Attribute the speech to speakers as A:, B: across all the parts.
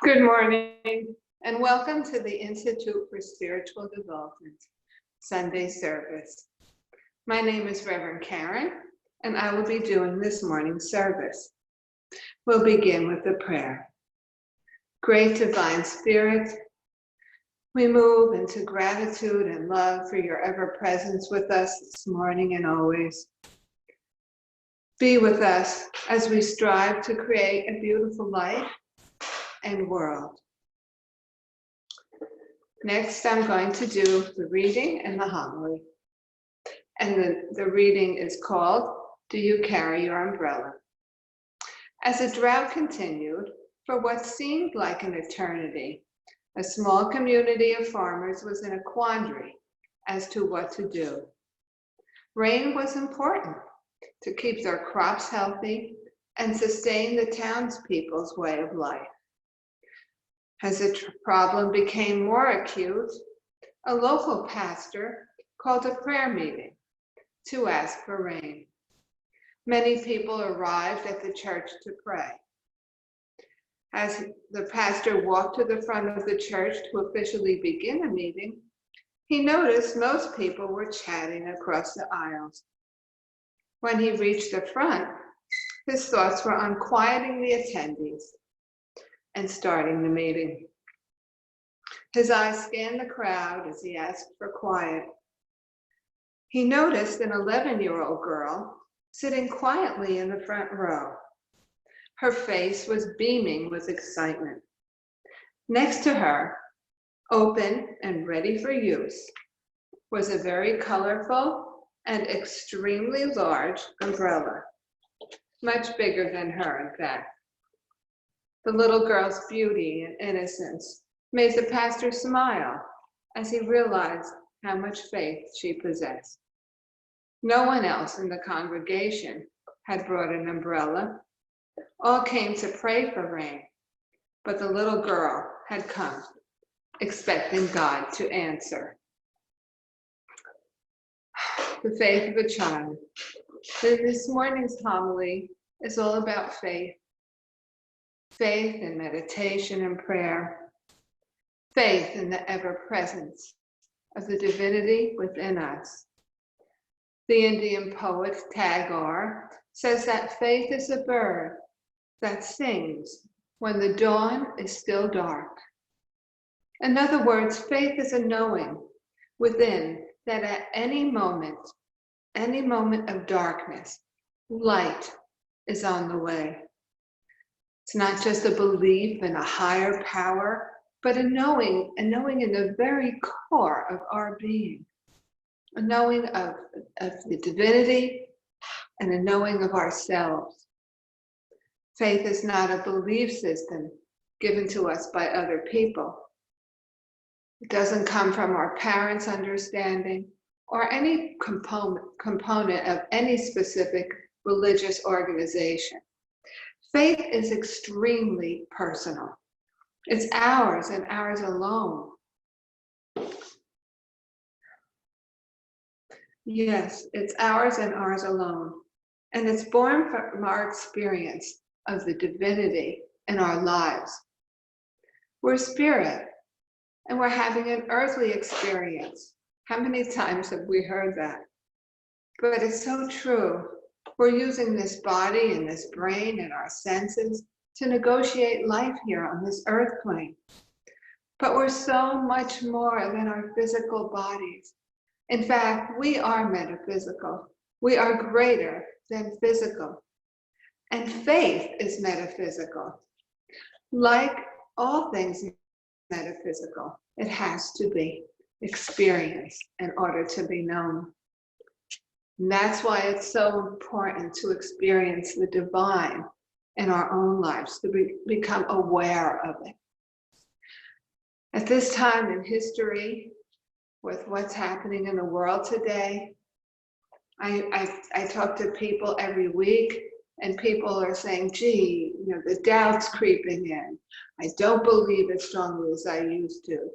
A: Good morning and welcome to the Institute for Spiritual Development Sunday service. My name is Reverend Karen and I will be doing this morning's service. We'll begin with the prayer. Great Divine Spirit, we move into gratitude and love for your ever presence with us this morning and always. Be with us as we strive to create a beautiful life and world. Next, I'm going to do the reading and the homily. And the reading is called, Do You Carry Your Umbrella? As the drought continued, for what seemed like an eternity, a small community of farmers was in a quandary as to what to do. Rain was important to keep their crops healthy and sustain the townspeople's way of life. As the problem became more acute, a local pastor called a prayer meeting to ask for rain. Many people arrived at the church to pray. As the pastor walked to the front of the church to officially begin a meeting, he noticed most people were chatting across the aisles. When he reached the front, his thoughts were on quieting the attendees and starting the meeting. His eyes scanned the crowd as he asked for quiet. He noticed an 11-year-old girl sitting quietly in the front row. Her face was beaming with excitement. Next to her, open and ready for use, was a very colorful and extremely large umbrella, much bigger than her, in fact. The little girl's beauty and innocence made the pastor smile as he realized how much faith she possessed. No one else in the congregation had brought an umbrella. All came to pray for rain, but the little girl had come, expecting God to answer. The faith of a child. This morning's homily is all about faith. Faith in meditation and prayer. Faith in the ever-presence of the divinity within us. The Indian poet Tagore says that faith is a bird that sings when the dawn is still dark. In other words, faith is a knowing within that at any moment of darkness, light is on the way. It's not just a belief in a higher power, but a knowing in the very core of our being, a knowing of the divinity and a knowing of ourselves. Faith is not a belief system given to us by other people. It doesn't come from our parents' understanding or any component of any specific religious organization. Faith is extremely personal. It's ours and ours alone. Yes, it's ours and ours alone. And it's born from our experience of the divinity in our lives. We're spirit, and we're having an earthly experience. How many times have we heard that? But it's so true. We're using this body and this brain and our senses to negotiate life here on this earth plane. But we're so much more than our physical bodies. In fact, we are metaphysical. We are greater than physical. And faith is metaphysical. Like all things metaphysical, it has to be experienced in order to be known. And that's why it's so important to experience the divine in our own lives, to become aware of it. At this time in history, with what's happening in the world today, I talk to people every week, and people are saying, gee, the doubt's creeping in. I don't believe as strongly as I used to.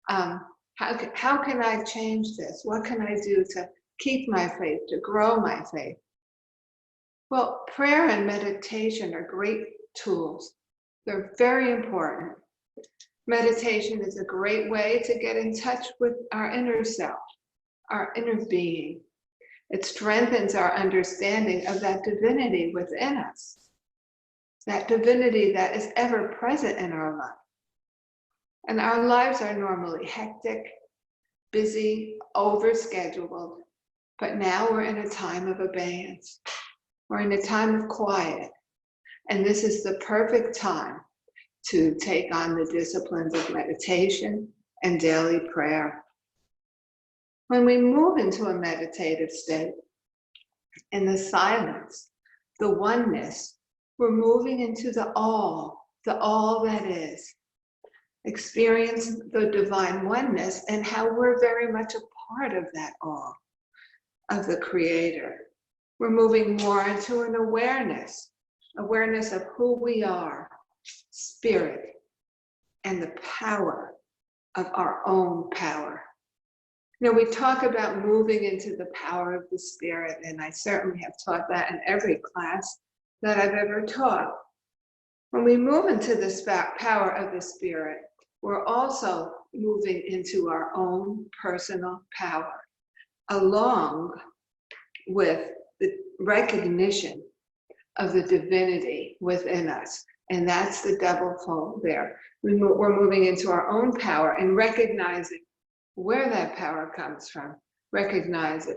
A: How can I change this? What can I do to keep my faith, to grow my faith? Well, prayer and meditation are great tools. They're very important. Meditation is a great way to get in touch with our inner self, our inner being. It strengthens our understanding of that divinity within us, that divinity that is ever present in our life. And our lives are normally hectic, busy, overscheduled, but now we're in a time of abeyance. We're in a time of quiet. And this is the perfect time to take on the disciplines of meditation and daily prayer. When we move into a meditative state, in the silence, the oneness, we're moving into the all that is. Experience the divine oneness and how we're very much a part of that all, of the Creator. We're moving more into an awareness of who we are, spirit, and the power of our own power. You know, we talk about moving into the power of the spirit, and I certainly have taught that in every class that I've ever taught. When we move into the power of the spirit, we're also moving into our own personal power, along with the recognition of the divinity within us. And that's the double fold there. We're moving into our own power and recognizing where that power comes from, recognizing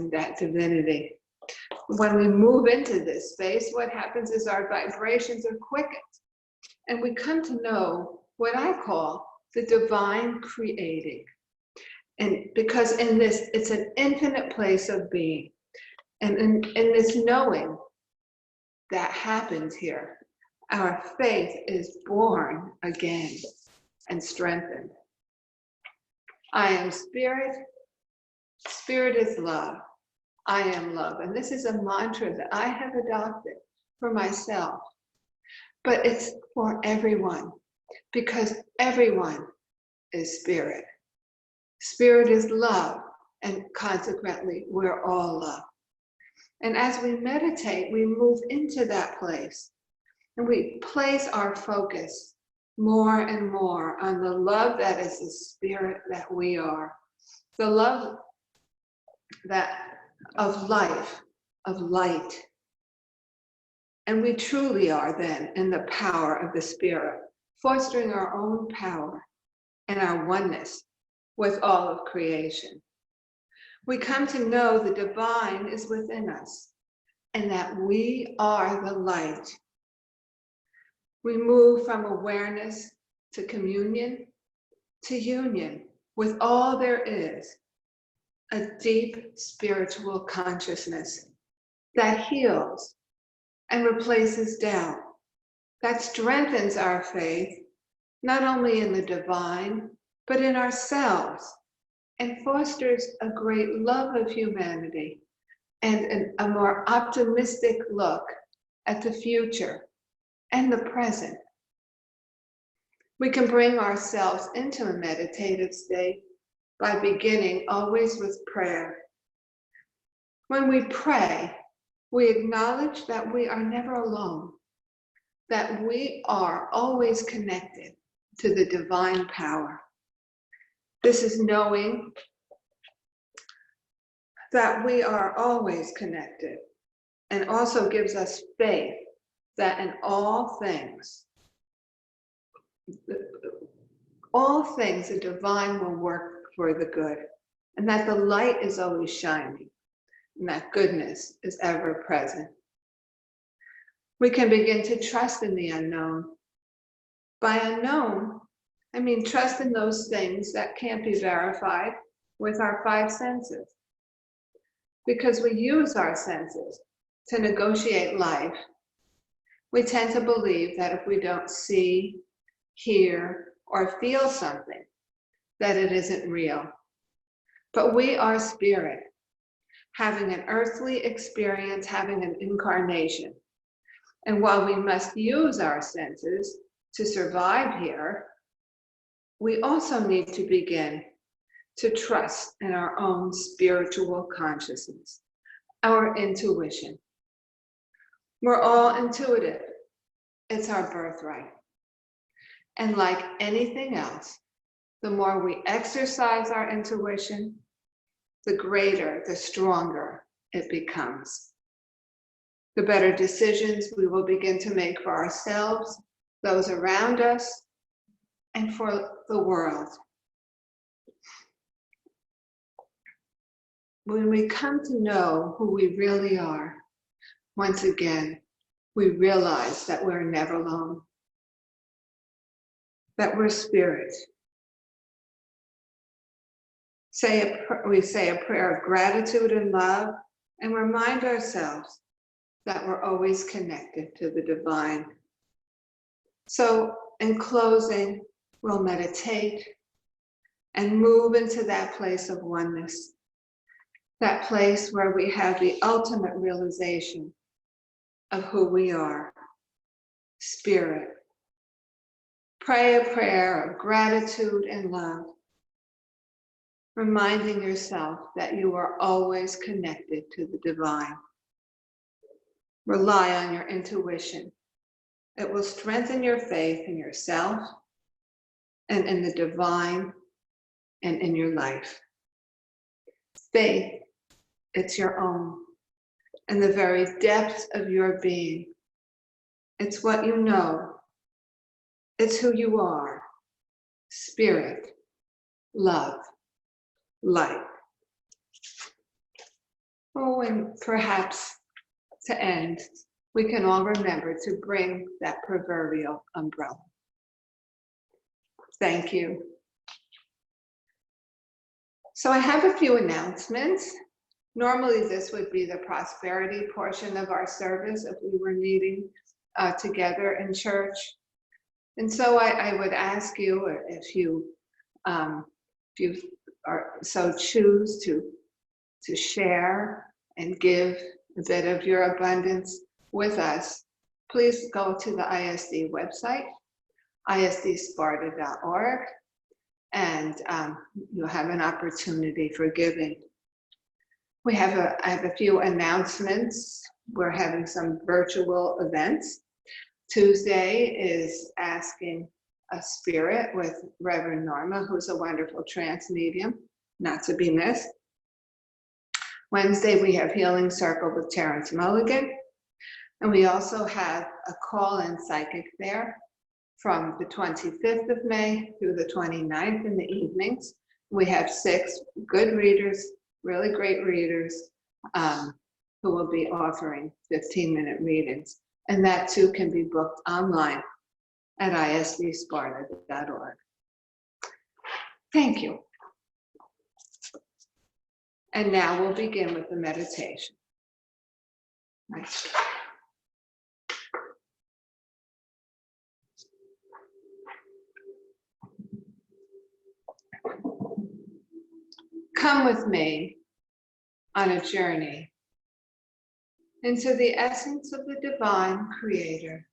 A: that divinity. When we move into this space, what happens is our vibrations are quickened, and we come to know what I call the divine creating. And because in this, it's an infinite place of being. And in this knowing that happens here, our faith is born again and strengthened. I am spirit, spirit is love, I am love. And this is a mantra that I have adopted for myself, but it's for everyone, because everyone is spirit. Spirit is love, and consequently, we're all love. And as we meditate, we move into that place, and we place our focus more and more on the love that is the spirit that we are, the love that of life, of light. And we truly are then in the power of the spirit, fostering our own power and our oneness with all of creation. We come to know the divine is within us and that we are the light. We move from awareness to communion to union with all there is, a deep spiritual consciousness that heals and replaces doubt, that strengthens our faith, not only in the divine, but in ourselves, and fosters a great love of humanity and a more optimistic look at the future and the present. We can bring ourselves into a meditative state by beginning always with prayer. When we pray, we acknowledge that we are never alone, that we are always connected to the divine power. This is knowing that we are always connected, and also gives us faith that in all things the divine will work for the good, and that the light is always shining, and that goodness is ever present. We can begin to trust in the unknown. By unknown, I mean trust in those things that can't be verified with our five senses. Because we use our senses to negotiate life, we tend to believe that if we don't see, hear, or feel something, that it isn't real. But we are spirit, having an earthly experience, having an incarnation. And while we must use our senses to survive here, we also need to begin to trust in our own spiritual consciousness, our intuition. We're all intuitive. It's our birthright. And like anything else, the more we exercise our intuition, the greater, the stronger it becomes. The better decisions we will begin to make for ourselves, those around us, and for the world. When we come to know who we really are, once again, we realize that we're never alone, that we're spirit. We say a prayer of gratitude and love, and remind ourselves that we're always connected to the divine. So in closing, we'll meditate and move into that place of oneness, that place where we have the ultimate realization of who we are, spirit. Pray a prayer of gratitude and love, reminding yourself that you are always connected to the divine. Rely on your intuition. It will strengthen your faith in yourself and in the divine and in your life. Faith, it's your own, in the very depths of your being. It's what you know. It's who you are. Spirit, love, light. Oh, and perhaps to end, we can all remember to bring that proverbial umbrella. Thank you. So I have a few announcements. Normally this would be the prosperity portion of our service if we were meeting together in church. And so I would ask you if you are so choose to share and give a bit of your abundance with us, please go to the ISD website, isdsparta.org, and you'll have an opportunity for giving. I have a few announcements. We're having some virtual events. Tuesday is Asking a Spirit with Reverend Norma, who's a wonderful trance medium, not to be missed. Wednesday, we have Healing Circle with Terrence Mulligan. And we also have a call-in psychic there from the 25th of May through the 29th in the evenings. We have 6 good readers, really great readers, who will be offering 15-minute readings. And that too can be booked online at isdsparta.org. Thank you. And now we'll begin with the meditation. Nice. Come with me on a journey into the essence of the divine creator.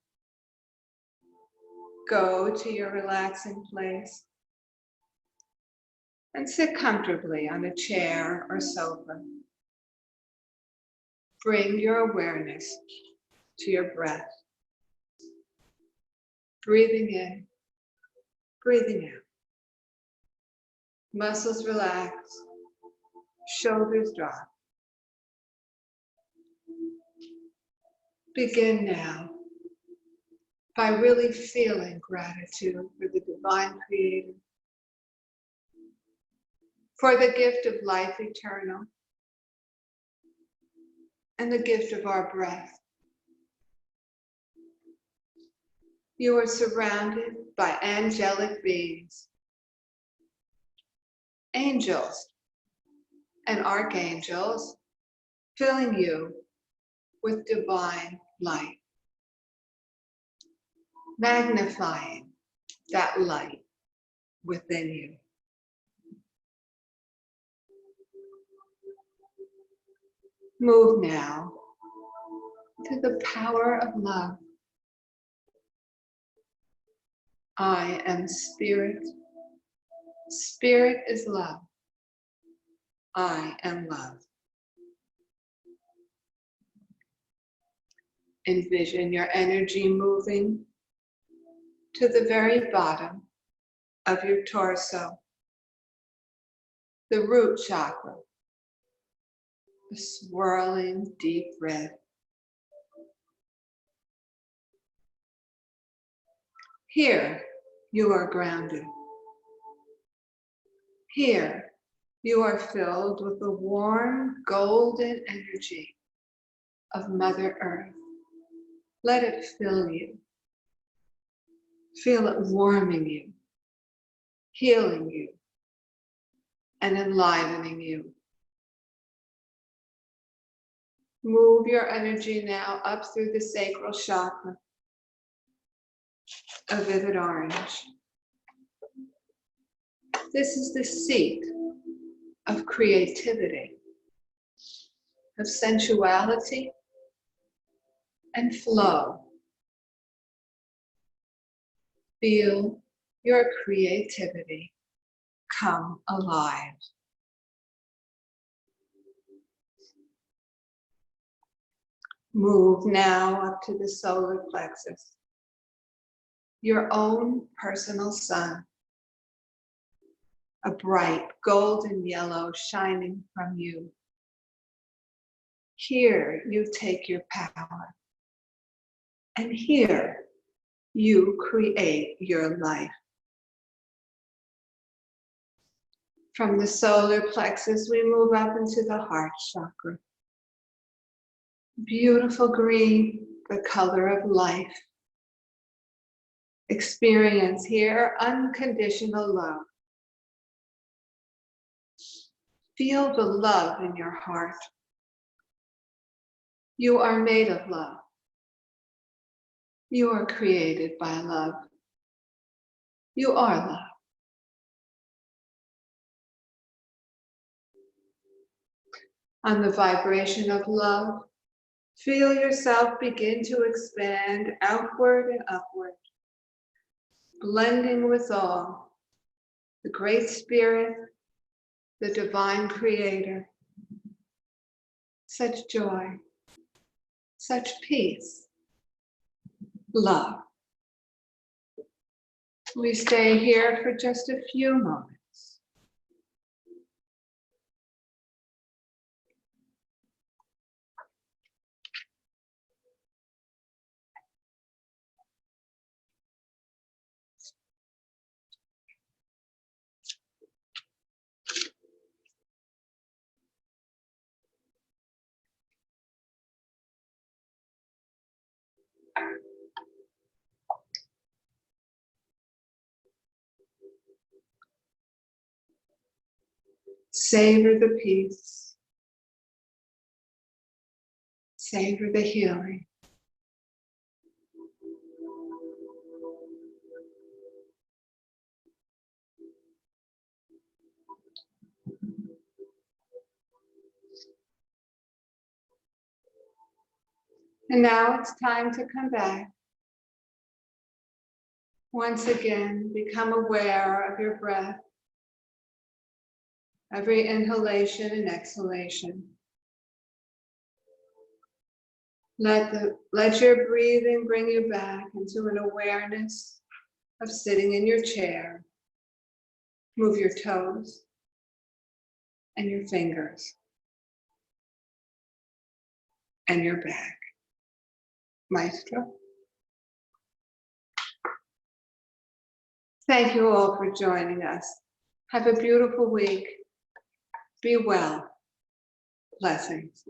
A: Go to your relaxing place and sit comfortably on a chair or sofa. Bring your awareness to your breath. Breathing in, breathing out. Muscles relax, shoulders drop. Begin now by really feeling gratitude for the divine creator, for the gift of life eternal, and the gift of our breath. You are surrounded by angelic beings, angels and archangels, filling you with divine light, magnifying that light within you. Move now to the power of love. I am spirit. Spirit is love. I am love. Envision your energy moving to the very bottom of your torso, the root chakra, a swirling deep red. Here you are grounded. Here you are filled with the warm golden energy of Mother Earth. Let it fill you. Feel it warming you, healing you, and enlivening you. Move your energy now up through the sacral chakra, a vivid orange. This is the seat of creativity, of sensuality and flow. Feel your creativity come alive. Move now up to the solar plexus, your own personal sun, a bright golden yellow shining from you. Here you take your power, and here you create your life. From the solar plexus, we move up into the heart chakra. Beautiful green, the color of life. Experience here unconditional love. Feel the love in your heart. You are made of love. You are created by love. You are love. On the vibration of love, feel yourself begin to expand outward and upward, blending with all, the Great Spirit, the Divine Creator. Such joy, such peace, love. We stay here for just a few moments. Savor the peace. Savor the healing. And now it's time to come back. Once again, become aware of your breath, every inhalation and exhalation. Let your breathing bring you back into an awareness of sitting in your chair. Move your toes and your fingers and your back. Maestro. Thank you all for joining us. Have a beautiful week. Be well. Blessings.